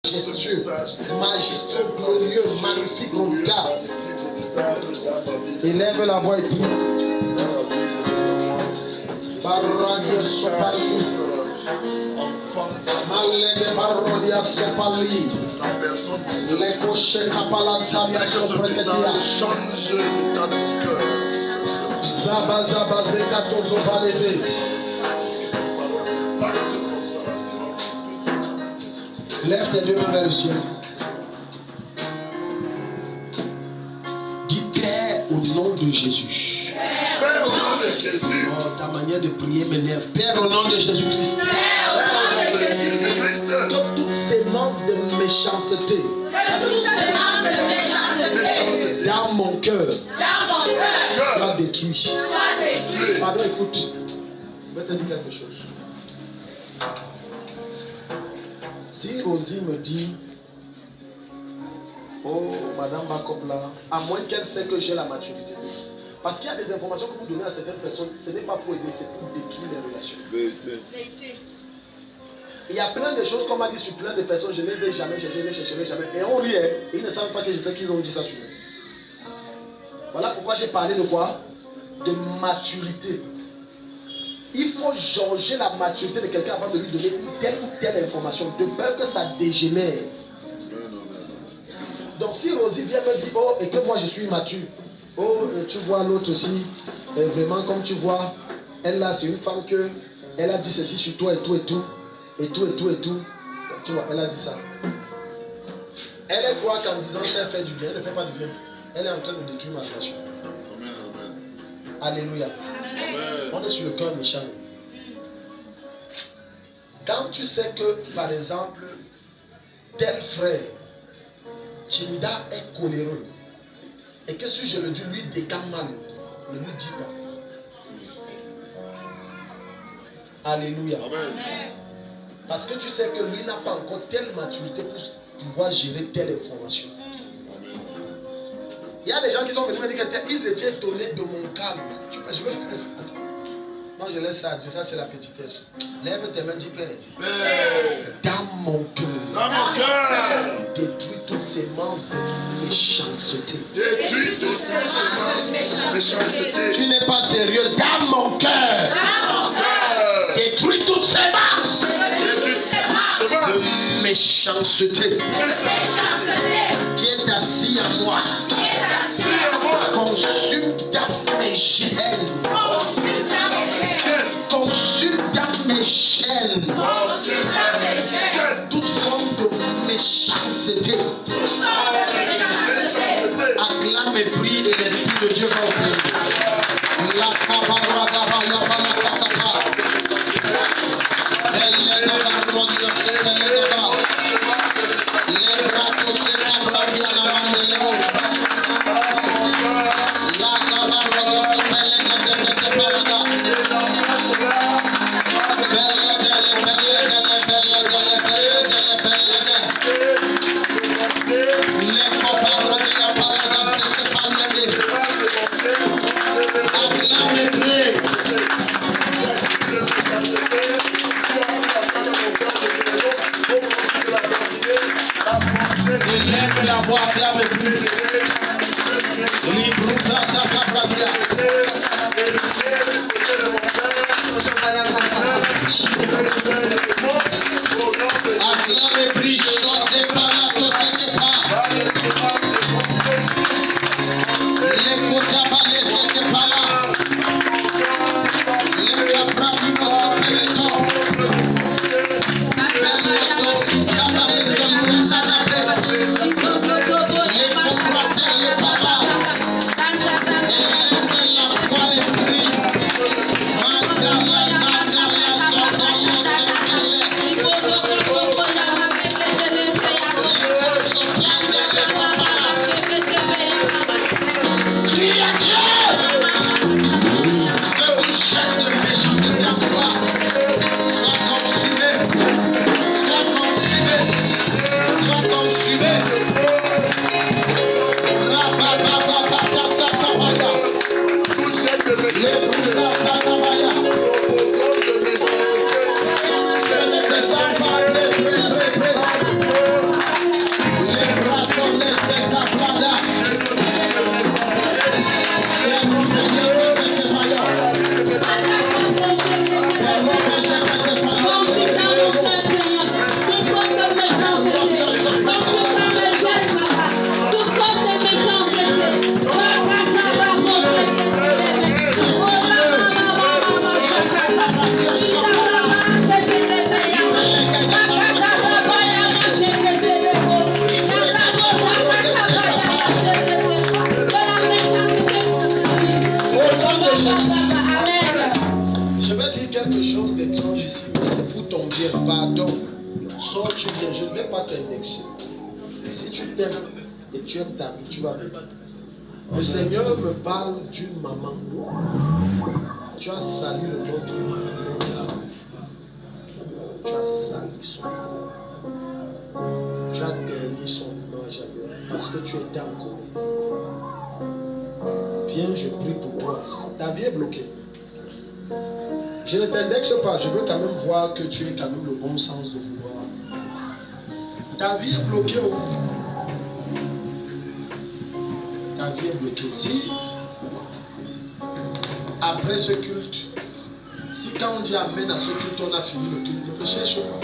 majestueux, majestueux, glorieux, magnifique, regarde. Élève la voix et prie. Baradia Sopali. Malene Barodia Sopali. Les cochers Kapalantaria Sopreketia. Change l'état de mon cœur. Zaba Zaba Zeka Tozo Baleze. Lève tes deux mains vers le ciel. Dis Père au nom de Jésus. Père, au nom de Jésus. Oh, ta manière de prier m'énerve. Père au nom de Jésus-Christ. Que toute sémence de méchanceté dans mon cœur soit détruite. Pardon, écoute. Je vais te dire quelque chose. Si Rosie me dit, oh, Madame Bakobla, à moins qu'elle sait que j'ai la maturité. Parce qu'il y a des informations que vous donnez à certaines personnes, ce n'est pas pour aider, c'est pour détruire les relations. Il y a plein de choses qu'on m'a dit sur plein de personnes, je ne les ai jamais cherchées, je ne les chercherai jamais. Et on rit, et ils ne savent pas que je sais qu'ils ont dit ça sur moi. Voilà pourquoi j'ai parlé de quoi? De maturité. Il faut jauger la maturité de quelqu'un avant de lui donner telle ou telle information, de peur que ça dégénère. Donc si Rosie vient me dire, oh, et que moi je suis immature, oh, tu vois l'autre aussi, vraiment comme tu vois, elle là c'est une femme que, elle a dit ceci sur toi et tout et tout, et tout et tout et tout, tu vois, elle a dit ça. Elle croit qu'en disant ça elle fait du bien, elle ne fait pas du bien, elle est en train de détruire ma relation. Alléluia. Amen. On est sur le cœur méchant. Quand tu sais que, par exemple, tel frère, Chinda est coléreux, et que si je le dis, lui décame mal, ne lui dis pas. Alléluia. Amen. Parce que tu sais que lui n'a pas encore telle maturité pour pouvoir gérer telle information. Il y a des gens qui sont venus me dire qu'ils étaient étonnés de mon calme. Je veux faire. Non, je laisse ça à Dieu, ça c'est la petitesse. Lève tes mains, dis Père. Dans mon cœur. Détruis toutes ces sémences de méchanceté. Détruis toutes ces sémences de méchanceté. Tu n'es pas sérieux. Dans mon cœur. Détruis toutes ces sémences de méchanceté. Qui est assis à moi. Consume dans mes chaînes. Consume dans mes chaînes. Toute forme de méchanceté. Acclame et prie et l'Esprit de Dieu va ouvrir. La kabaragaba yabala kataka. Elle la voix, acclame et prie. Acclame et prie, chantez par là, tout ce qui part. L'écoute à parler, ce qui part là. Les cabras qui vont se faire le temps. je ne vais pas t'indexer. Si tu t'aimes et tu aimes ta vie, tu vas vivre. Le Seigneur me parle d'une maman. Tu as sali le nom de maman. Tu as sali son nom. Tu as terni son image ailleurs parce que tu étais en colère. Viens, je prie pour toi. Ta vie est bloquée. Je ne t'indexe pas, je veux quand même voir que tu aies quand même le bon sens de vouloir. Ta vie est bloquée. Ta vie est bloquée. Si, après ce culte, si quand on dit amen à ce culte, on a fini le culte, ne cherche pas.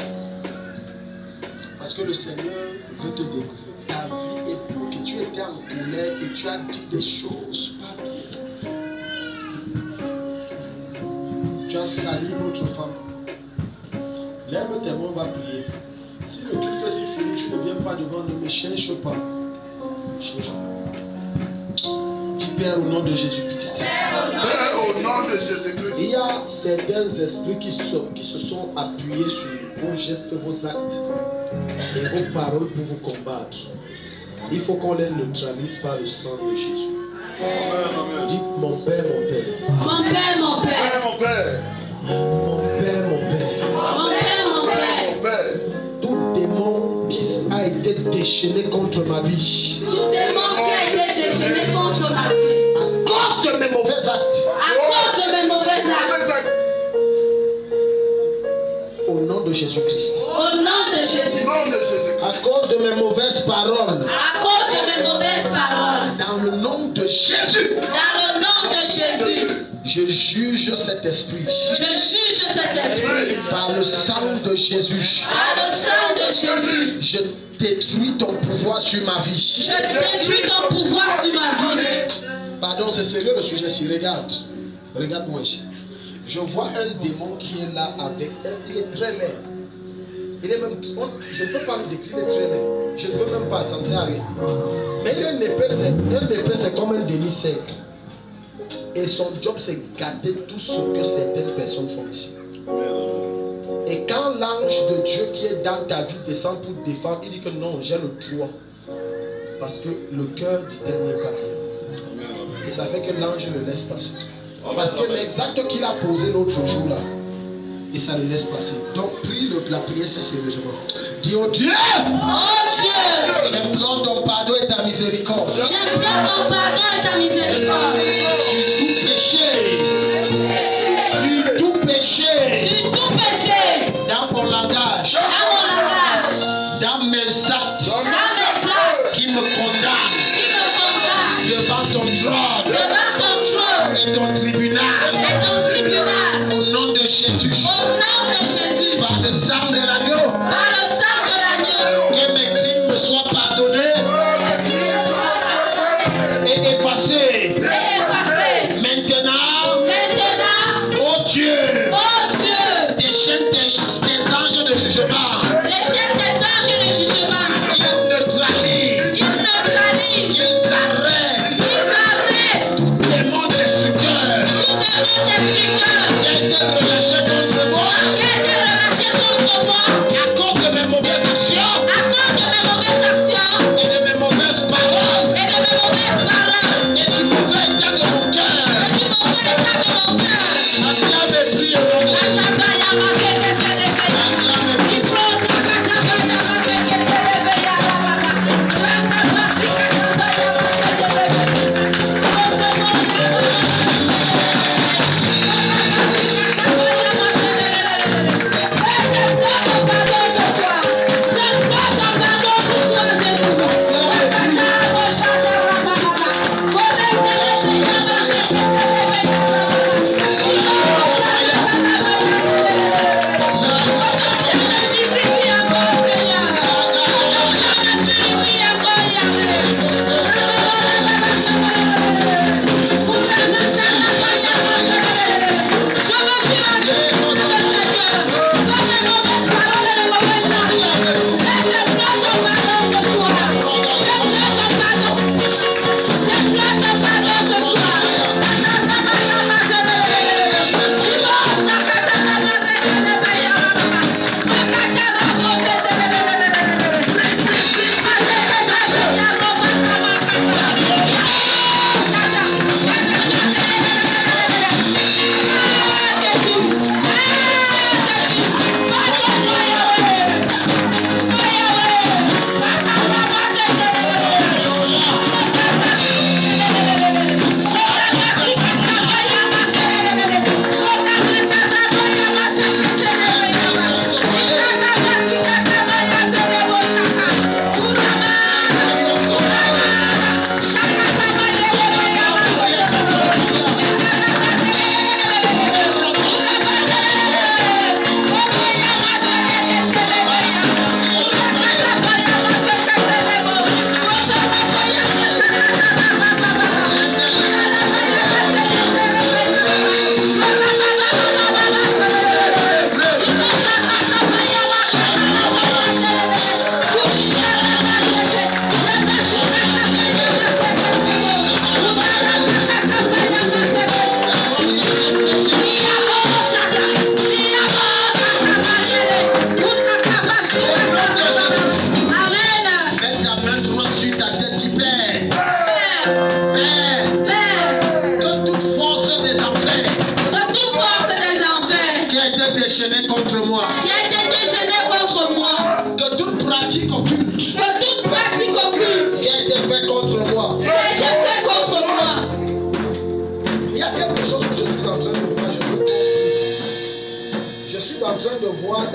Parce que le Seigneur veut te découvrir. Ta vie est bloquée. Tu étais en colère et tu as dit des choses pas bien. Tu as salué notre femme. Lève tes mains, on va prier. Si le culte est fini, tu ne viens pas devant nous, ne cherche pas. Ne cherche pas. Dis Père au nom de Jésus-Christ. Père au nom de Jésus-Christ. Il y a certains esprits qui se sont appuyés sur vos gestes, vos actes et vos paroles pour vous combattre. Il faut qu'on les neutralise par le sang de Jésus. Dis mon Père, mon Père. Mon Père, mon Père. Mon Père. Mon Père, mon Père. Mon Père, mon Père. Mon Père. Tout démon qui a été déchaîné contre ma vie. Tout démon qui a été déchaîné contre ma vie. À cause de mes mauvais actes. À cause de mes mauvais actes. Au nom de Jésus-Christ. Au nom de Jésus. À cause de mes mauvaises paroles. À cause de mes mauvaises paroles. Dans le nom de Jésus. Dans le nom de Jésus. Je juge cet esprit. Je juge cet esprit. Par le sang de Jésus. Par le sang de Jésus. Je détruis ton pouvoir sur ma vie. Je détruis ton pouvoir sur ma vie. Pardon, c'est sérieux le sujet-ci. Regarde. Regarde-moi ici. Je vois un démon qui est là avec elle. Il est très laid. Il est même, je ne peux pas le décrire, il est très laid. Je ne peux même pas, ça ne sert à rien. Mais il a une épée, c'est comme un demi-cercle. Et son job, c'est gâter tout ce que certaines personnes font ici. Et quand l'ange de Dieu qui est dans ta vie descend pour te défendre, il dit que non, j'ai le droit. Parce que le cœur du tel n'est pas rien. Et ça fait que l'ange le laisse passer. Parce que l'exact qu'il a posé l'autre jour là, et ça le laisse passer. Donc prie la prière si sérieusement. Dis oh Dieu! Oh Dieu! J'implore ton pardon et ta miséricorde. J'implore ton pardon et ta miséricorde. Sur tout péché. Sur tout péché. Dans mon langage. Dans mon langage. Dans mes actes. Dans mes actes. Qui me condamnent. Qui me condamnent. Devant ton trône. Devant ton trône. Et ton tribunal. Et ton tribunal. Au nom de Jésus. Au nom de Jésus. Par le sang de l'agneau. Par le sang de l'agneau. Que mes crimes me soient pardonnés. Et effacés. Maintenant, oh Dieu, déchaîne tes anges de jugement. Ils neutralisent. Ils arrêtent. Tout démon destructeur. Qui est relâché contre moi.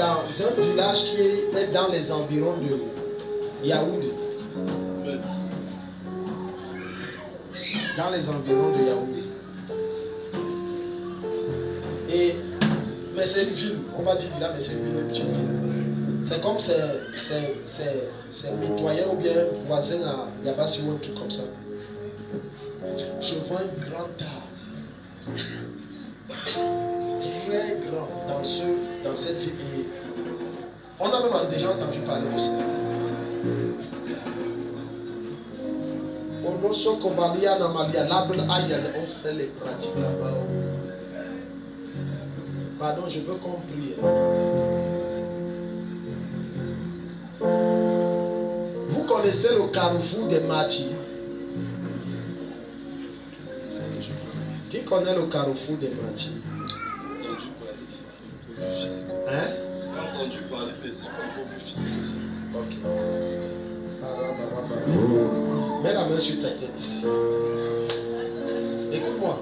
dans un village qui est dans les environs de Yaoundé. Dans les environs de Yaoundé. Mais c'est une ville, on va dire là, mais c'est une ville, une petite ville. C'est comme c'est mitoyen ou bien voisin à Yabassi ou un truc comme ça. Je vois un grand arbre. Très grand dans cette ville. Et on a même déjà entendu parler aussi. On se combalia dans Malia, l'arbre aïe, on fait les pratiques là-bas. Pardon, je veux qu'on prie. Vous connaissez le carrefour des martyrs? Qui connaît le carrefour des martyrs? Hein? Entendu parler, mais c'est pas encore vu physique. Ok. Mets la main sur ta tête. Écoute-moi.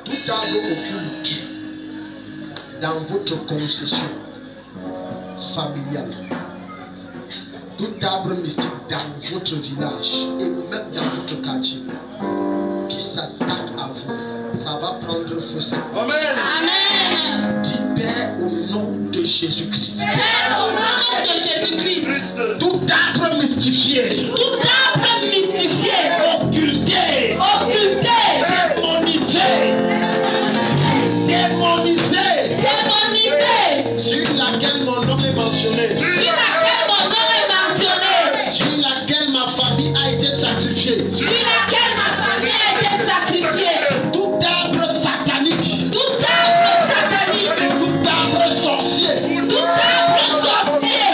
Tout arbre occulte dans votre concession familiale, tout arbre mystique dans votre village et même dans votre quartier qui s'attaque à vous, ça va prendre feu. Amen. Amen. Dis Père au nom de Jésus-Christ. Père, au nom de Jésus-Christ. Tout arbre mystifié, Tout arbre mystifié, occulté, démonisé, sur laquelle mon nom est mentionné, sur laquelle mon nom est mentionné, sur laquelle ma famille a été sacrifiée, sur laquelle ma famille a été sacrifiée, tout arbre satanique, tout arbre satanique, tout arbre sorcier, tout arbre sorcier,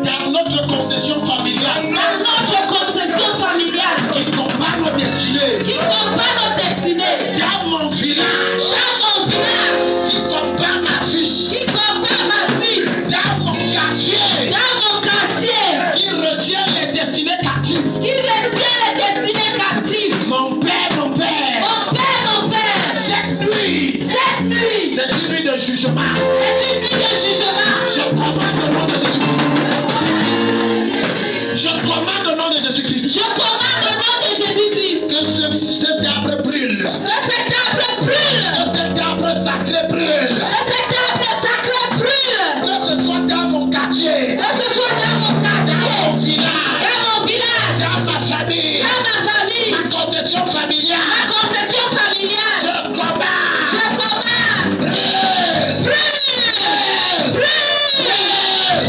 dans notre concession familiale, dans notre concession familiale, qui combat nos destinées, qui combat nos destinées, dans mon village, qui combat ma vie, qui combat ma vie, dans mon quartier, qui retient les destinées captives. qui retient les destinées captives. Mon père, Mon Père, cette nuit, cette nuit, c'est une nuit de jugement. c'est une nuit de jugement. Je commande au nom de Jésus-Christ. Je commande au nom de Jésus-Christ. Je commande au nom de Jésus-Christ Que cet arbre brûle. que cet arbre brûle, Que cet arbre sacré brûle. que cet arbre sacré brûle, Que ce soit dans mon quartier, que ce soit dans mon mon quartier, village, dans mon village, dans ma famille, dans ma famille, ma concession ma familiale. concession familiale. Je commande. Je commande, Brûle. brûle, brûle,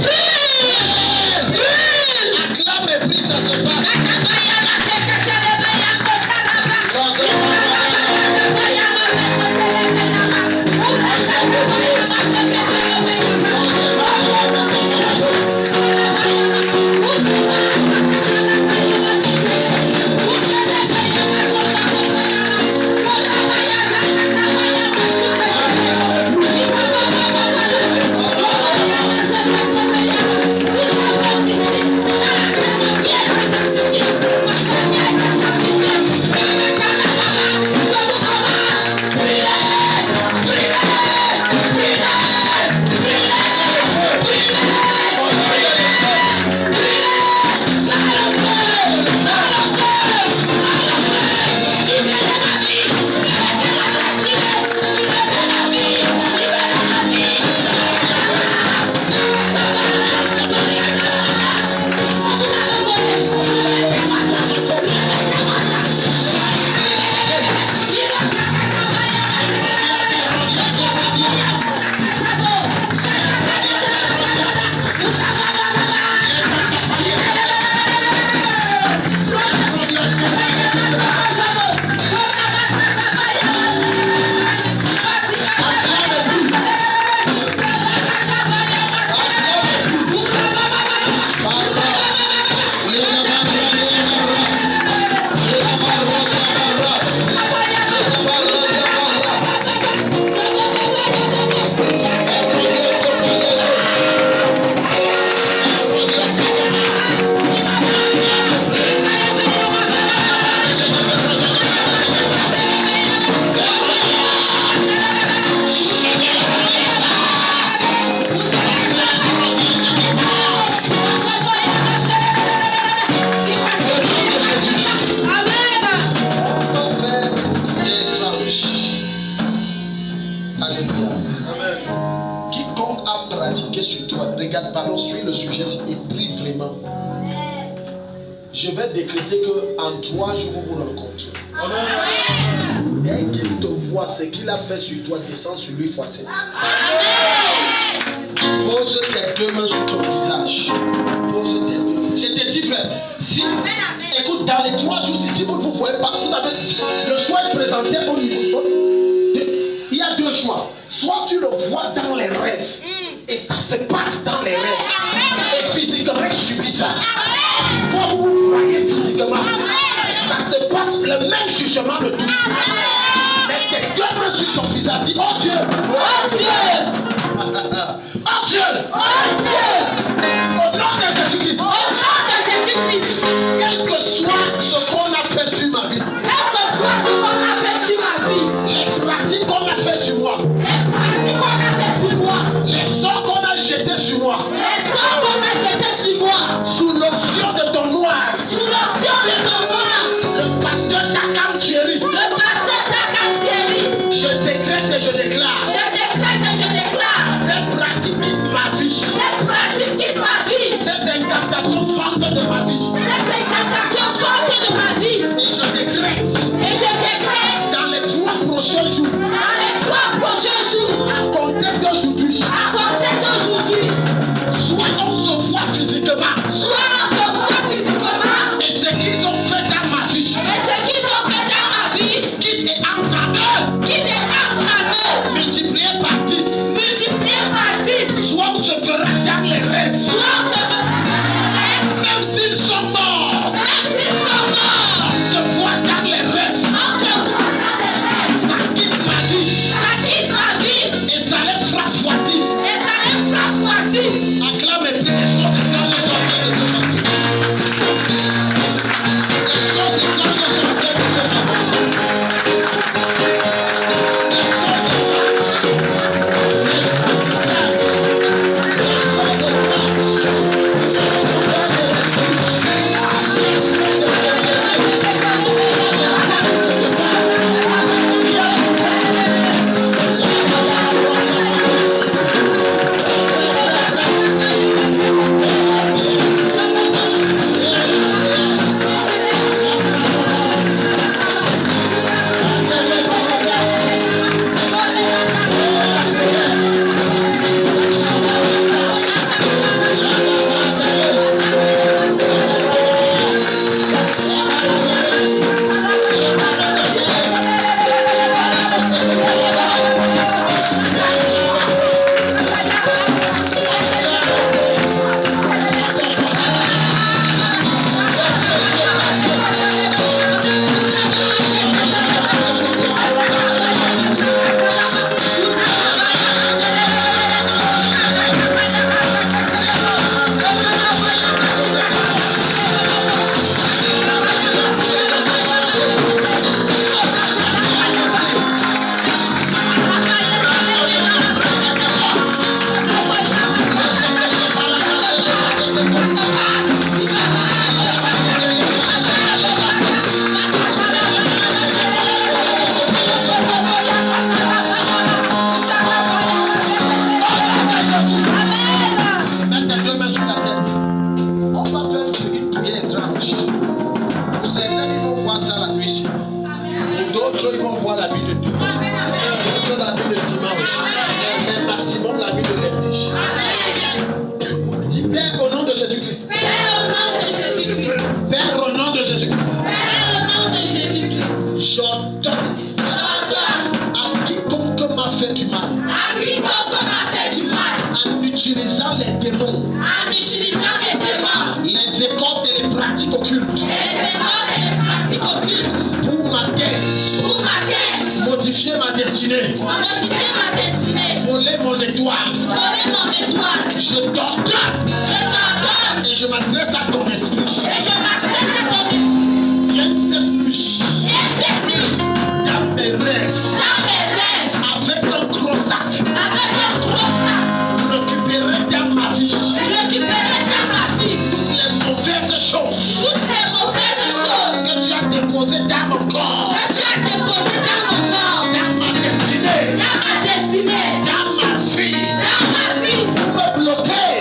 brûle, brûle. Acclame et prie, ça se passe. Thank you. Clément. Je vais décréter qu'en 3 jours, vous vous rencontrez. Dès qu'il te voit, ce qu'il a fait sur toi descend sur lui x7. Pose tes 2 mains sur ton visage. Pose tes 2 mains. Je te dis, frère, si, écoute, dans les 3 jours, si vous ne vous voyez pas, vous avez le choix de présenter au niveau. Il y a 2 choix. Soit tu le vois dans les rêves, et ça se passe dans les rêves, et physiquement, il subit ça. Quand vous voyez physiquement, ça se passe le même jugement de tout. Mais tes 2 mains sur son visage, dis, oh Dieu! Oh Dieu! Oh Dieu! Oh Dieu! Au nom de Jésus-Christ! Au nom de Jésus-Christ! Quel que soit ce qu'on a fait sur ma vie, quel que soit ce qu'on a fait sur ma vie, les pratiques qu'on a fait sur moi, les pratiques qu'on a fait sur moi, les sorts qu'on a jetés sur moi, les sorts qu'on a jetés sur moi, sous l'option de ton noir, sous l'option de ton noir, le pasteur Takam Thierry, le pasteur Takam Thierry, je décrète et je déclare, ces pratiques quittent ma vie, ces pratiques quittent ma vie, ces incantations sortent de ma vie, ces incantations sortent de ma vie, et je décrète, dans les 3 prochains jours, à compter d'aujourd'hui, soit on se voit physiquement, et ce qu'ils ont fait dans ma vie, quitte et entre eux, multiplié par 10, soit on se fera dans les rêves, même s'ils sont morts, on se voit dans les rêves, ça quitte ma vie, et ça les frappe fois 10. Acclame et prie les choses de dans le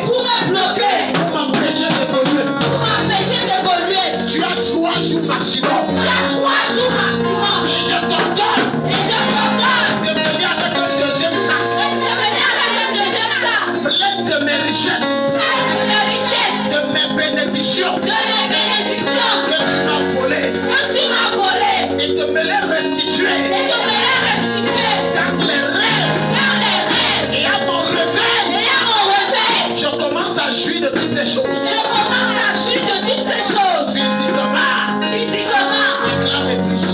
Pour me bloquer, pour m'empêcher d'évoluer. bénédictions que tu m'as volées et de me les restituer dans les rêves et à mon réveil. Je commence à jouir de toutes ces choses. Physiquement. Acclame et prie.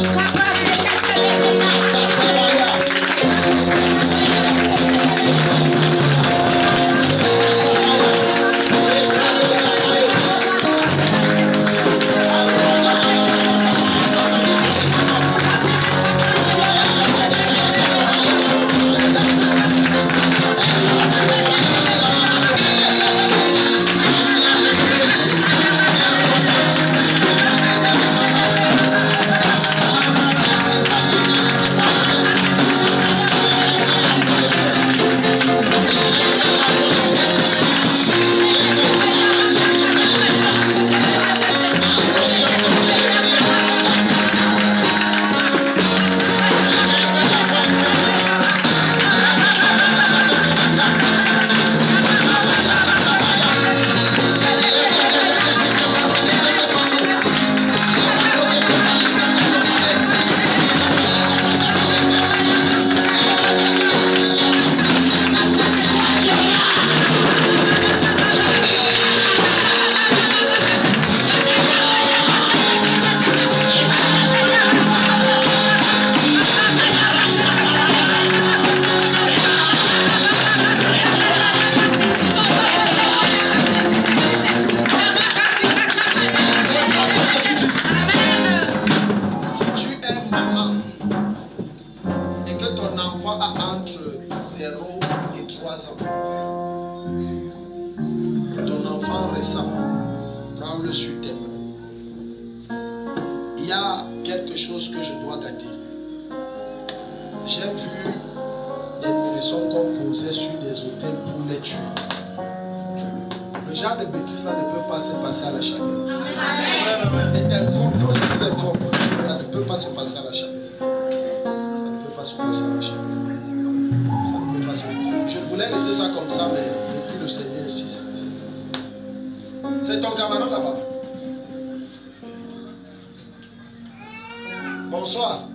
Bonsoir,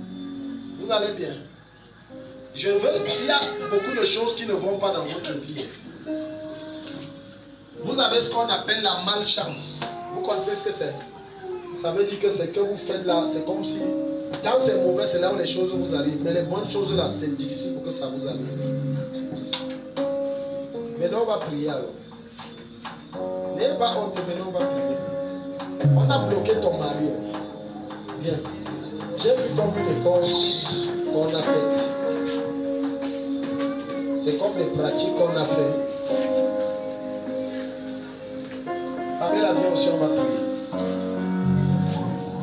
vous allez bien. Il y a beaucoup de choses qui ne vont pas dans votre vie. Vous avez ce qu'on appelle la malchance. Vous connaissez ce que c'est? Ça veut dire que ce que vous faites là, c'est comme si, quand c'est mauvais, c'est là où les choses vous arrivent. Mais les bonnes choses là, c'est difficile pour que ça vous arrive. Maintenant, on va prier alors. N'ayez pas honte, maintenant on va prier. On a bloqué ton mari. Bien. J'ai vu comme une écorce qu'on a faite. C'est comme des pratiques qu'on a faites. Avec la vie aussi, on va prier.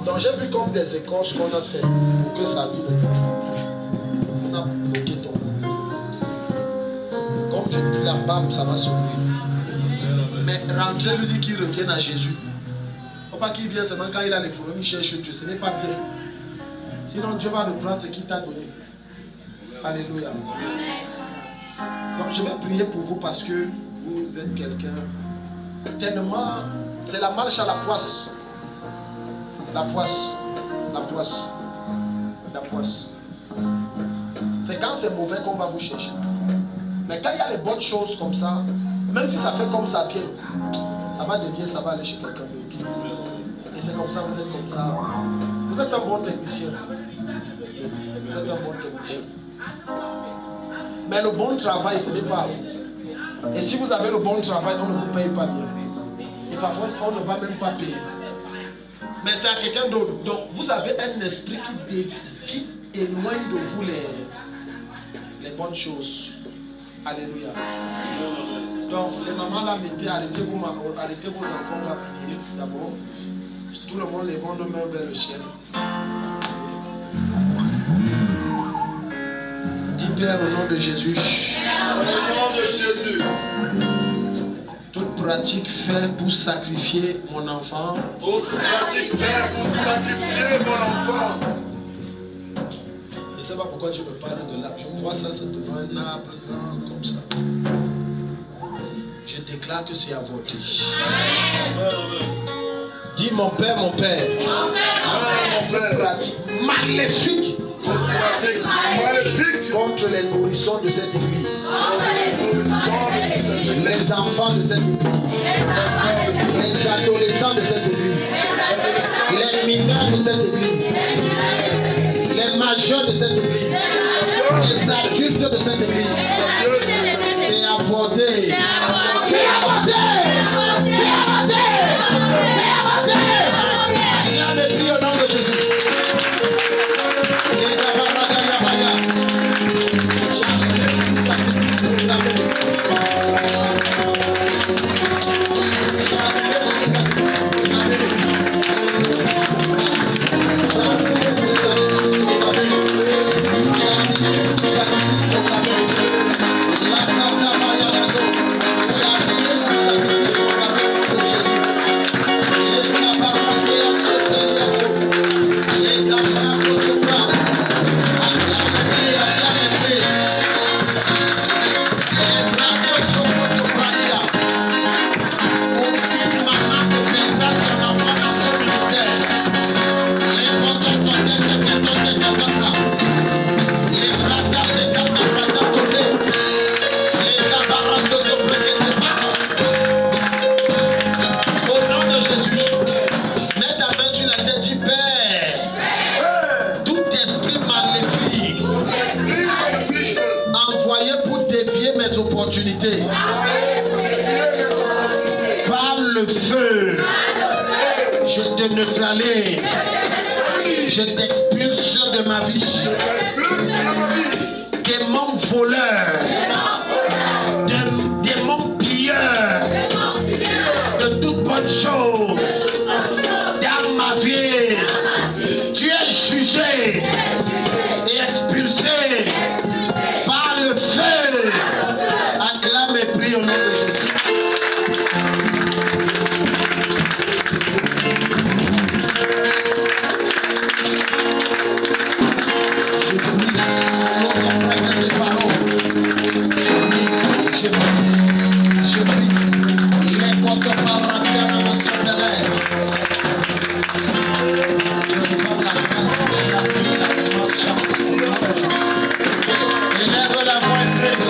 Donc j'ai vu comme des écorces qu'on a faites pour que ça vive. On a bloqué ton mari. Comme je dis la bam, ça va s'ouvrir. Mais rentrez lui dit qu'il revienne à Jésus. Faut pas qu'il vienne seulement quand il a les problèmes, il cherche Dieu. Ce n'est pas bien. Sinon Dieu va reprendre ce qu'il t'a donné. Alléluia. Donc je vais prier pour vous parce que vous êtes quelqu'un. Tellement, c'est la marche à la poisse. La poisse. La poisse. La poisse. C'est quand c'est mauvais qu'on va vous chercher. Mais quand il y a les bonnes choses comme ça, même si ça fait comme ça vient, ça va dévier, ça va aller chez quelqu'un d'autre. Et c'est comme ça, vous êtes comme ça. Vous êtes un bon technicien. Vous êtes un bon technicien. Mais le bon travail, ce n'est pas vous. Et si vous avez le bon travail, on ne vous paye pas bien. Et parfois, on ne va même pas payer. Mais c'est à quelqu'un d'autre. Donc, vous avez un esprit qui éloigne de vous les bonnes choses. Alléluia. Donc, les mamans là, arrêtez vos enfants, on va prier d'abord. Tout le monde lève nos mains vers le ciel. Dis Père au nom de Jésus. Au nom de Jésus. Toute pratique faite pour sacrifier mon enfant. Toute pratique faite pour sacrifier mon enfant. Je ne sais pas pourquoi Dieu me parle de l'arbre. Je vois ça, c'est devant un arbre grand comme ça. Je déclare que c'est avorté. Dis mon Père, pratique maléfique contre les nourrissons de cette église, les enfants de cette église, les adolescents de cette église, les mineurs de cette église, les majeurs de cette église, les adultes de cette église. C'est avorté. C'est avorté. C'est avorté. Je prie au nom de Jésus. Par le feu, je te neutralise, je t'expulse de ma vie. Démon voleur, démon pilleur de toute bonne chose dans ma vie, tu es jugé et expulsé par le feu. Acclame et prie au nom de Jésus. Je prie, lorsqu'on prête tes paroles, je prie, les comptes par la terre de mon souterrain. Je demande la grâce, la paix, la chance, élève la voix et prie.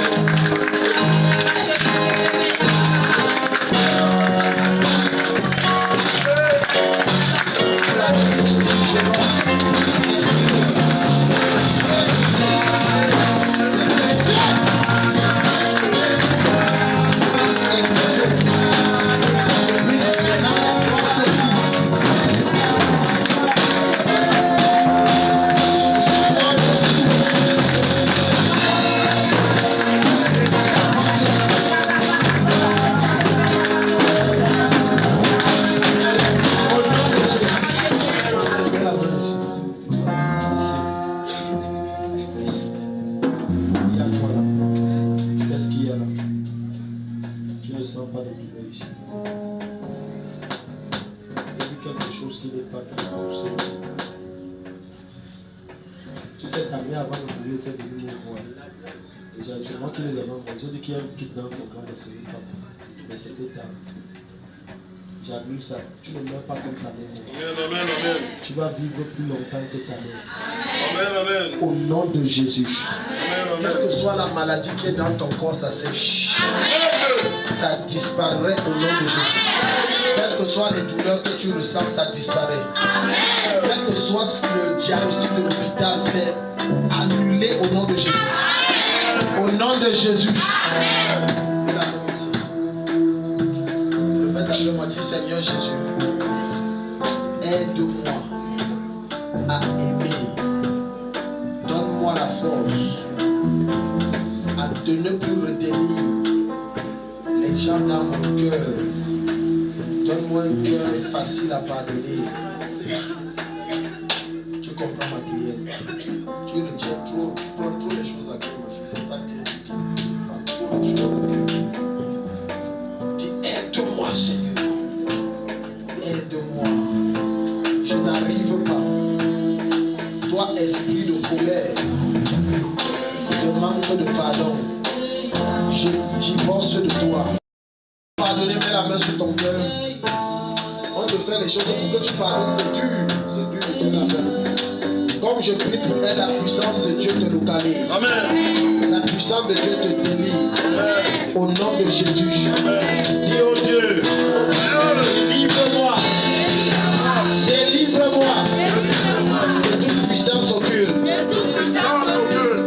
J'admire ça. Tu ne meurs pas comme ta mère. Amen, amen. Tu vas vivre plus longtemps que ta mère. Amen, amen. Au nom de Jésus. Amen, amen. Quelle que soit la maladie qui est dans ton corps, ça sèche. Ça disparaît au nom de Jésus. Quelles que soient les douleurs que tu ressens, ça disparaît. Amen. Quel que soit le diagnostic de l'hôpital, c'est annulé au nom de Jésus. Amen. Au nom de Jésus. Amen. Moi, dis Seigneur Jésus, aide-moi à aimer. Donne-moi la force de ne plus retenir les gens dans mon cœur. Donne-moi un cœur facile à pardonner. Tu comprends ma prière? Tu retiens trop les choses à cœur, ma fille. C'est pas bien. Trop les choses à cœur. Dis aide-moi, Seigneur. Aide-moi. Je n'arrive pas. Toi, esprit de colère, de manque de pardon, je divorce de toi. Pardonnez, mets la main sur ton cœur. On de faire les choses pour que tu pardonnes, c'est dur. C'est dur de faire la peine. Comme je prie pour elle, la puissance de Dieu te localise. Amen. La puissance de Dieu te délivre. Amen. Au nom de Jésus. Amen. Dis au Dieu, délivre-moi. Délivre-moi de toute puissance occulte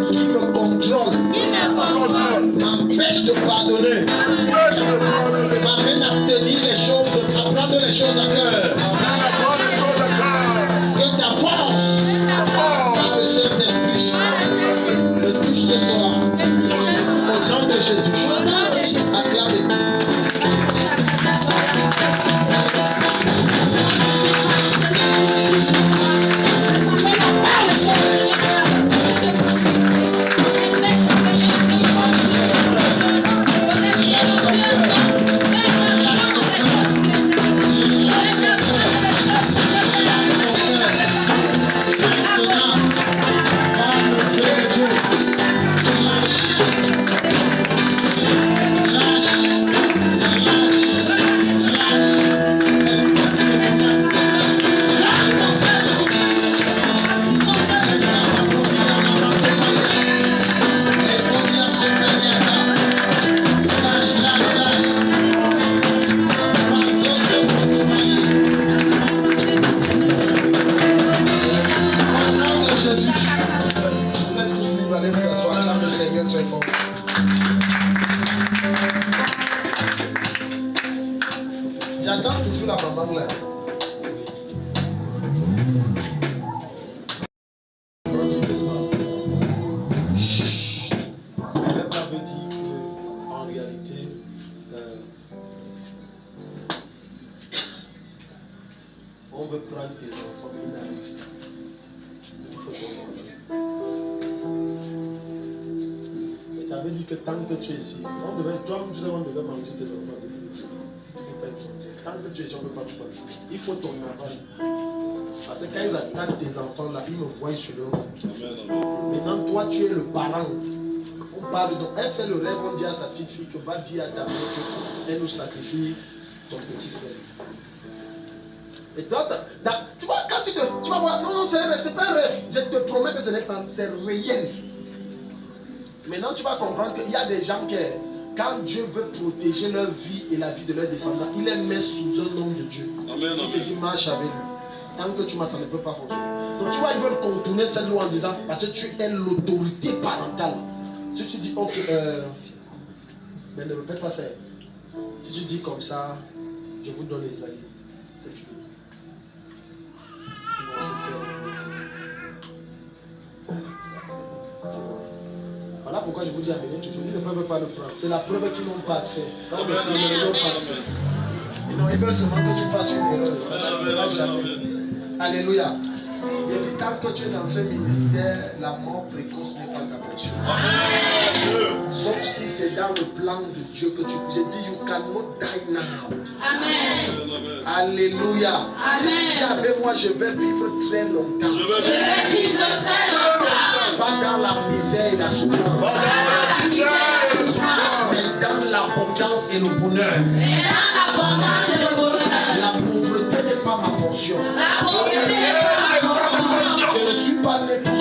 qui me contrôle, m'empêche de pardonner, m'amène à tenir les choses, à prendre les choses à cœur. Que ta force, par le Saint-Esprit, me touche ce soir. Au nom de Jésus, acclamez. J'attends toujours la maman là. Elle m'avait dit qu'en réalité, on veut prendre tes enfants, mais il n'arrive pas. Il faut mais tu avais dit que tant que tu es ici, on devait, toi-même tu sais, on devait manger tes enfants. Tant que tu es ici, on ne peut pas te prendre. Il faut ton aval. Parce que quand ils attaquent tes enfants là, ils me voient sur leur compte. Maintenant, toi, tu es le parent. On parle donc, elle fait le rêve, on dit à sa petite fille que va dire à ta mère qu'elle nous sacrifie ton petit frère. Et toi, tu vois, quand tu vas voir, non, c'est un rêve, c'est pas un rêve. Je te promets que ce n'est pas, c'est réel. Maintenant, tu vas comprendre qu'il y a des gens qui, quand Dieu veut protéger leur vie et la vie de leurs descendants, il les met sous un nom de Dieu. Amen, il te dit, marche avec lui. Tant que tu marches, ça ne peut pas fonctionner. Donc tu vois, ils veulent contourner cette loi en disant, parce que tu es l'autorité parentale. Si tu dis, ok, mais ne répète pas ça. Si tu dis comme ça, je vous donne les alliés, c'est fini. Ils vont se faire. Voilà pourquoi je vous dis, amenez toujours. Ils ne peuvent pas le prendre. C'est la preuve qu'ils n'ont pas accès. Ça, ils n'ont pas accès. Ils veulent seulement que tu fasses une erreur. Ça ne jamais. Alléluia. Il dit, tant que tu es dans ce ministère, la mort précoce n'est pas ta portion. Sauf si c'est dans le plan de Dieu que tu peux. J'ai dit, you cannot die now. Amen. Alléluia. Amen. Dis avec moi, je vais vivre très longtemps. Je vais vivre très longtemps. Pas dans la misère et la souffrance. Pas dans la misère et la souffrance. Mais dans l'abondance et le bonheur. Et dans l'abondance et le bonheur. La pauvreté n'est pas ma portion. La pauvreté n'est pas ma portion. Je ne suis pas né pour